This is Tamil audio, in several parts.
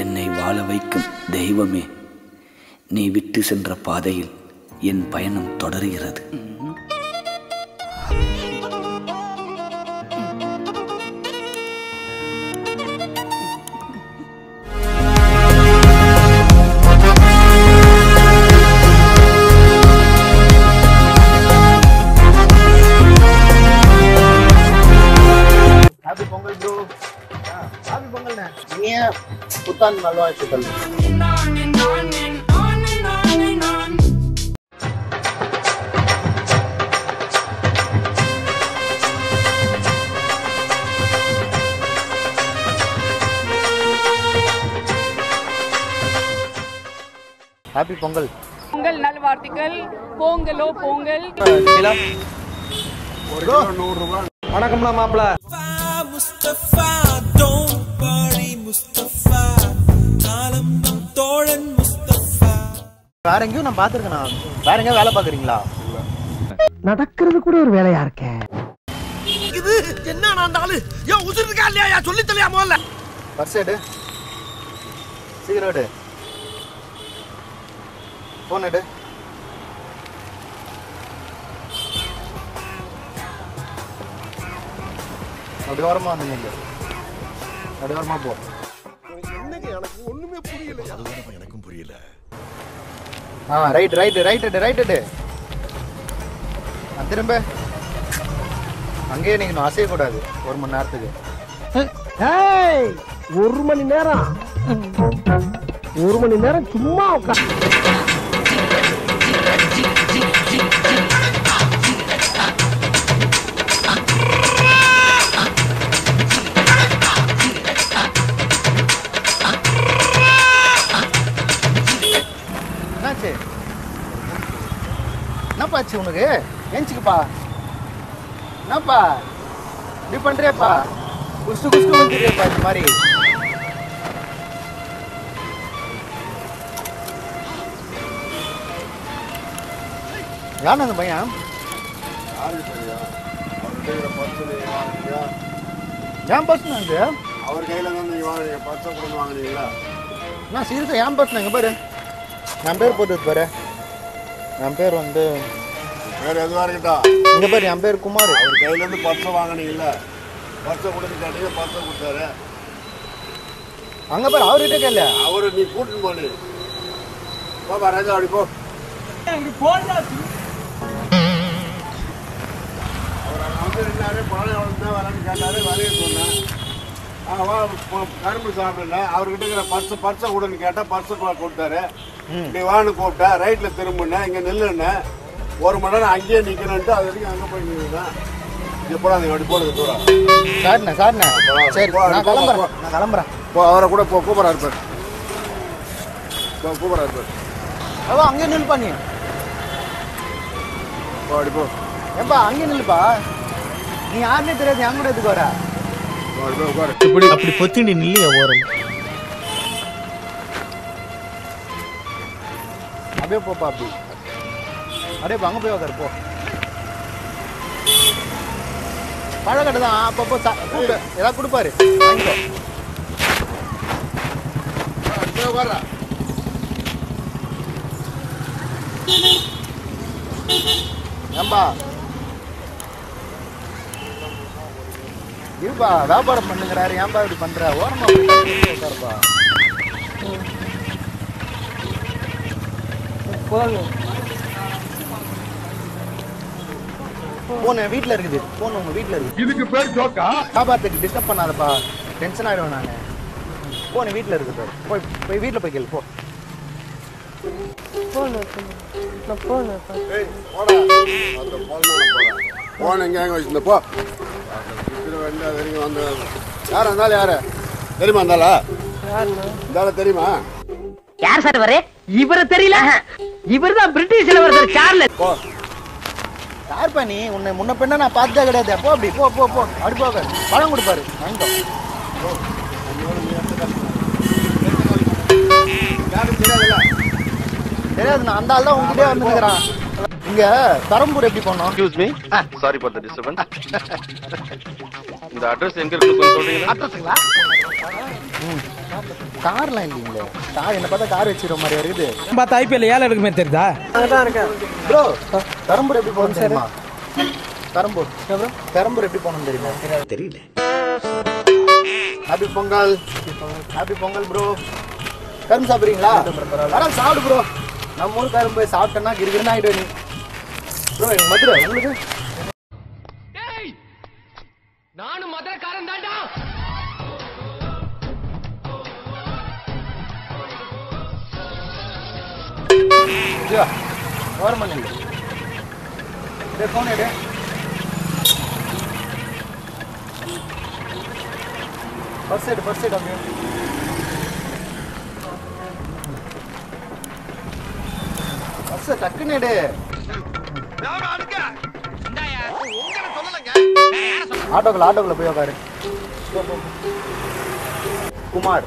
என்னை வாழ வைக்கும் தெய்வமே, நீ விட்டு சென்ற பாதையில் என் பயணம் தொடர்கிறது. Happy Pongal bro. Happy Pongal na. Niya putan nalwaittukal. Happy Pongal. Pongal nalvarthikal. Pongalo Pongal. Kila. Bro 100 ரூபாய். வணக்கம்ல மாப்ள. Mustafa, don't worry Mustafa, காலம்பம் தோழன் Mustafa. வேற எங்கேயும் நான் பாத்துர்க்கேனா? வேற எங்க வேலை பாக்குறீங்களா? நடக்கிறது கூட ஒரு வேலையா இருக்கே. இது என்ன ஆனாலும் ஏன் உதிர்க்கா இல்லையா சொல்லி தள்ளியா முதல்ல. பர்ஸ் எடு. சீக்கிரம் எடு. போன் எடு. அப்படி வரமா வந்தீங்க. அப்படி வரமா போ. என்னங்க எனக்கு ஒண்ணுமே புரியல. அதுதான் எனக்கும் புரியல. ரைட் எடு. திரும்ப அங்கேயே நீங்க அசையக்கூடாது 1 மணி நேரத்துக்கு. ஏய் 1 மணி நேரம் 1 மணி நேரம் சும்மா உட்கார். என்னாச்சு? என்னப்பாச்சு உனக்கு? ஏஞ்சிக்குப்பா. என்னப்பா இப்படி பண்றியப்பா? குஸ்து வந்துடுறியப்பா இந்த மாதிரி. யார் அந்த பையன்? ஏன் பர்ஸ் அது? அவர் கையில தான் நீங்க வாங்குறீங்க, பர்ஸை கொடுத்து வாங்குறீங்களா? நான் சீரியஸா ஏன் பர்ஸ்? இங்க பாரு, என் பேர் போட்டு பாரு. என் பேர் வந்து வேற எதுவா இருக்கட்டும். இங்க பாரு, என் பேர் குமார். அவர் கையில இருந்து பர்ஸை வாங்கினீங்கல்ல, பர்ஸை கொடுத்து கேட்டீங்க, பர்ஸை கொடுத்தாரு. அங்க பாரு, அவர்கிட்ட கேள்ல. அவரு நீ கூட்டின்னு போனி பாப்பா ராஜா, அப்படி போ. அவர் இருந்தாரு, பழம் எவ்வளோ வரேன்னு கேட்டாரு, வரைய சொன்னேன். கரும்பு சாப்பிடல. அவர்கிட்ட இருக்கிற பர்ஸை கொடுன்னு கேட்டா பர்ஸை கொடுத்தாரு. நீ வான்னு கூப்பிட்டா, ரைட்ல திரும்பினேன், இங்க நில்லுன்னு 1 மணி நேரம் அங்கேயே நிக்கணும்ட்டு அது வரைக்கும் அங்கே போய் நின்றுதான். எப்படா நீ அப்படி போடுறது தூரம். சாரிண்ணா சரி, நான் கிளம்புறேன். போ, அவரை கூட போ, கூப்பிடா இருப்பார். கூப்பிடா இருப்பார். அதான் அங்கேயே நில்லுப்பா. நீ போ, அப்படி போ. ஏப்பா அங்கேயே நில்லுப்பா. நீ யாருன்னே தெரியாது, என் கூட எதுக்கு வர? அப்படி பொத்திண்டி நில்லையா ஓரம். அப்படியே போப்பா. அப்படியே அங்க போய் உக்காரு போ. பழக்கட்டு தான் அப்பப்போ ஏதாவது கொடுப்பாரு, வாங்கிக்கோ. ஏம்பா இருப்பா, வியாபாரம் பண்ணுங்கிறாரு, ஏன்பா இப்படி பண்ற? ஓரமா உட்காருப்பா. போன வீட்டுல இருக்குது, போன உங்க வீட்டுல இருக்கு. இதுக்கு பேர் ஜோக்கா? வியாபாரத்துக்கு டிஸ்டர்ப் பண்ணாதப்பா, டென்ஷன் ஆயிடுவேன் நானு. போன வீட்டுல இருக்கு பாரு, போய் வீட்டுல போய் கேளு போ. போன எங்க வச்சிருந்த போ. வரைக்கும் வந்து யாரா இருந்தாலும் யாரு தெரியுமா? இருந்தாலும் தெரியுமா? யார் சார் இவரு? இவரு தெரியல. இவர்தான் பிரிட்டிஷ் இளவரசர் சார்லஸ். போ. யாருப்பா நீ? உன்னை முன்ன பின்ன நான் பார்த்ததே கிடையாது. போ அப்படி போ. அப்படி போக பழம் கொடுப்பாரு, வாங்கிக்கோ. தெரியாது, நான் அந்த ஆள் தான் உங்ககிட்டே வந்துருக்கிறான். இங்க தரம்பூர் எப்படி போனோம்? Excuse me. Sorry for the disturbance. இந்த அட்ரஸ் எங்க இருக்குன்னு சொல்றீங்களா? அட்ரஸ்ங்களா? கார்லாம் இல்லைங்களே. கார் என்ன பார்த்தா கார் வச்சிருக்க மாதிரி இருக்குது. பார்த்தா ஐபிஎல் ஏழை இருக்குமே தெரியுதா? அங்கதான் இருக்கேன் ப்ரோ. பெரம்பூர் எப்படி போகணும் தெரியுமா? பெரம்பூர் எப்படி போகணும் தெரியுமா? தெரியல. Happy Pongal. Happy Pongal bro. கரும்பு சாப்பிட்றீங்களா? வர சாப்பிடு ப்ரோ. நம்ம ஊர் கரும்பு போய் சாப்பிட்டேன்னா கிருகிருன்னு ஆகிடுவே நீ ப்ரோ. எங்கள் மதுரை உங்களுக்கு நானும் மதுரைக்காரன் தாண்டா. ஓரமன் இல்லை. ஃபோன் எடு. பர்ஸ் எடு அப்படியே. பர்ஸ் டக்குன்னு எடு. ஆட்டோக்குள்ள போய் உட்காரு. குமார்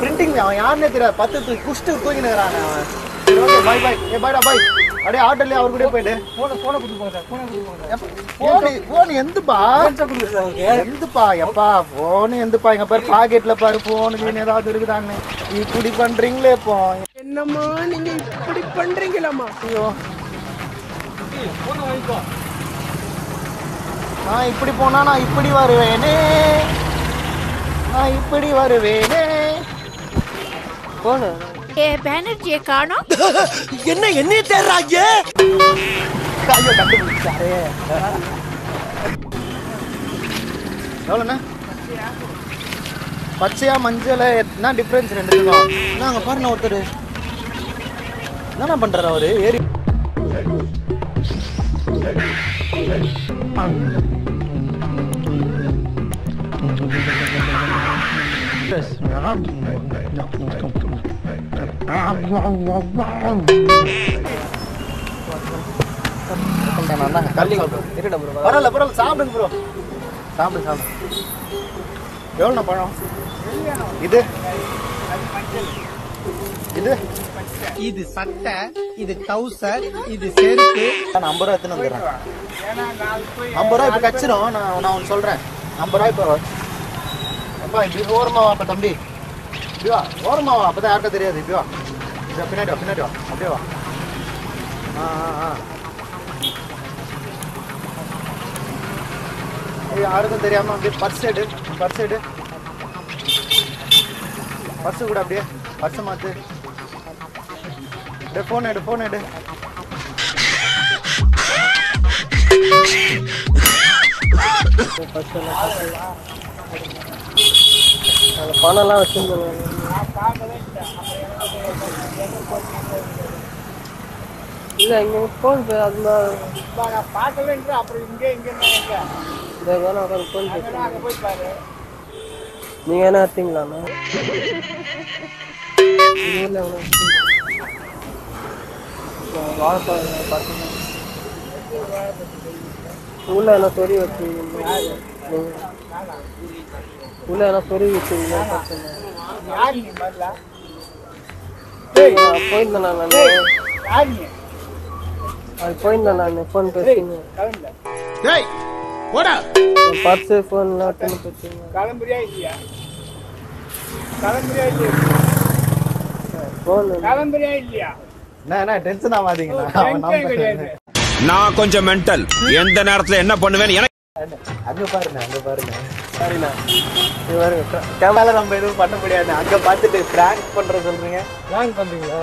பிரிண்டிங் அவன் யாருன்னே தெரியாது. 10 குஷ்டு தூங்கினுறான் அவன். பாய் பாய். பாய்டா பாய். அப்படியே ஆட்டோலயே அவர் கூட போயிட்டு போன் எந்துப்பா எப்பா போன் எந்துப்பா. எங்க பேர் பாக்கெட்ல பாரு போனுக்கு ஏதாவது இருக்குதான்னு. இப்படி பண்றீங்களே இப்போ. என்னம்மா நீங்க இப்படி பண்றீங்களாமா? ஐயோ நான் இப்படி போனா நான் இப்படி வருவேனே. பேனர்ஜியை காணோம். என்ன என்னைய தேடுறாங்க? ஐயோ கண்டுபிடிச்சாரு. எவ்வளோண்ணா? பச்சையா மஞ்சள் என்ன டிஃப்ரென்ஸ் ரெண்டுக்கும்? நாங்க பாருங்க ஒருத்தர் என்ன பண்றாரு அவரு. ஏறி பரவாயில்ல சாப்பிடுங்க ப்ரோ. சாப்பிடு. எவ்வளோண்ணா பழம்? இது சட்டை, இது டவுசர், இது செருப்பு. நான் 50 ரூபா எடுத்துன்னு வந்துடுறேன். 50 ரூபா இப்போ கச்சிரும். நான் ஒன்று சொல்கிறேன். 50 ரூபா இப்போ அப்பா இப்படி ஓரமாவா அப்போ தம்பி. இப்படிவா ஓரமாவா. அப்போ தான் யாருக்கும் தெரியாது. இப்படிவா இதை பின்னாடி வா. அப்படியே வா. யாருக்கும் தெரியாமல் அப்படியே பர்ஸ் எடு. பர்ஸு கூட அப்படியே பர்ஸை மாற்று. அப்படியே ஃபோன் எடு. பணம்லாம் வச்சுருந்தோம். இல்லை இங்கே ஃபோன் பே அதுதான் பார்க்கலன்ற. அப்புறம் இங்கே ஃபோன் பே நீங்கள் என்ன எடுத்தீங்களாண்ணா? வாழைப்பழம் பார்த்தீங்கன்னா உள்ள என்ன சொறி வச்சுருக்கீங்க? உள்ள என்ன சொறி வச்சுருக்கீங்க? போயிருந்தேன் நான் ஃபோன் பேசுங்க. பர்ஸு ஃபோன்லாம் பேசுங்க. கிளம்புறியா இல்லையா? என்ன டென்ஷன் ஆகாதீங்க. நான் கொஞ்சம் மென்டல். எந்த நேரத்துல என்ன பண்ணுவேன்னு எனக்கு அங்க பாருங்க. சரிண்ணா கேமரா நம்ம எதுவும் பண்ண முடியாது. அங்க பார்த்துட்டு பிராங்க் பண்ற சொல்றீங்க. பிராங்க் பண்றீங்களா?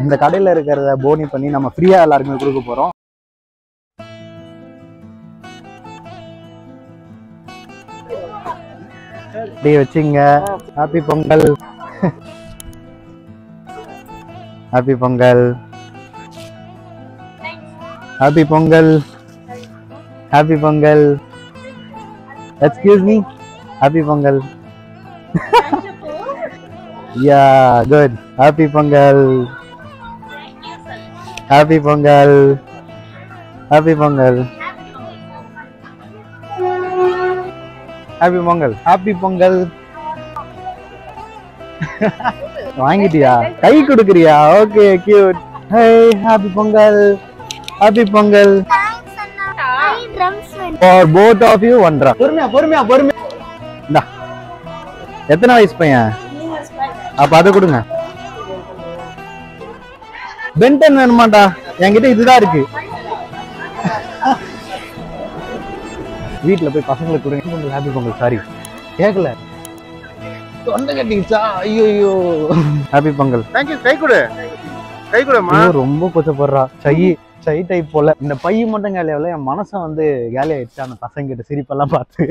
இந்த கடையில இருக்கிறத போனி பண்ணி நம்ம ஃப்ரீயா எல்லாருக்குமே கொடுக்க போறோம். அப்படியே வச்சுங்க. Happy Pongal. Happy Pongal. Happy Pongal. Happy Pongal. Excuse me. Happy Pongal. Yeah good. Happy Pongal. Happy Pongal. Happy Pongal. Happy Pongal. Happy Pongal. வாங்கிட்டியா? கை கொடுக்குறியா? Okay cute. Hey happy Pongal. Happy Pongal. For both of you 1 drum. பொறுமையா இந்தா. எத்தனை வயசு பையன்? அப்ப அதை கொடுங்க. பென்டன் வேணுமாண்டா? என்கிட்ட இதுதான் இருக்கு. வீட்டுல போய் பசங்களுக்கு கொடுங்க. பொங்கல், ஹாப்பி பொங்கல். சாரி கேட்கல, தொண்டை கட்டிச்சா. ஐயோ ஹாப்பி பொங்கல். தேங்க்யூ. கை கொடுமா. ரொம்ப கொச்சப்படுறா. சை டைப் போல. இந்த பைய மட்டும் காலியாவில் என் மனசை வந்து காலி ஆயிடுச்சு அந்த பசங்க கிட்ட சிரிப்பெல்லாம் பார்த்து.